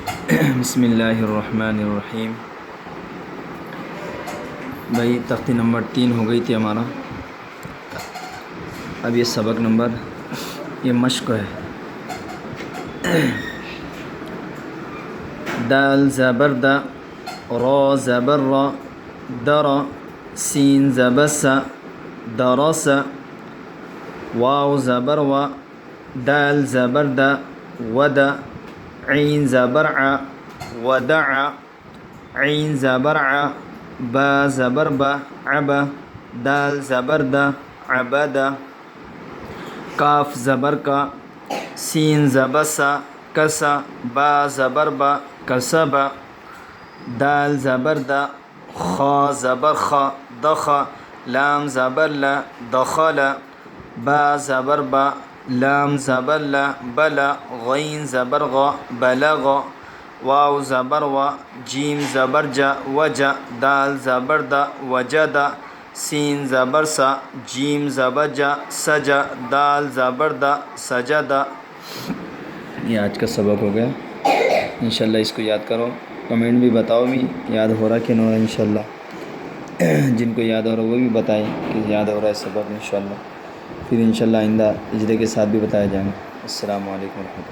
بسم اللہ الرحمن الرحیم۔ بھائی تختی نمبر 3 ہو گئی تھی ہمارا، اب یہ سبق نمبر یہ مشق ہے۔ دال زبر دا، را زبر را، در سین زبر سا، درس واو زبر و، دال زبر دا ودا، عین زبر ع ودع، عین زبر ع، با زبر با عب، دال زبر دا عبد، کاف زبر کا، سین زبر سا کسا، با زبر با کسب، دال زبر دا خا زبر خا دخ، لام زبر لا دخل، با زبر با لام زبر لا بلا، غین زبر غ بلغ، واو زبر و، جیم زبر جا وجا، دال زبر دا وجد، سین زبر سا، جیم زبر جا سجا، دال زبر دا سجد۔ یہ آج کا سبق ہو گیا، انشاءاللہ اس کو یاد کرو، کمنٹ بھی بتاؤ بھی یاد ہو رہا کہ نہیں ہو رہا انشاءاللہ۔ جن کو یاد ہو رہا وہ بھی بتائیں کہ یاد ہو رہا ہے سبق انشاءاللہ، پھر انشاءاللہ آئندہ اجرے کے ساتھ بھی بتایا جائیں گے۔ السلام علیکم ورحمۃ اللہ۔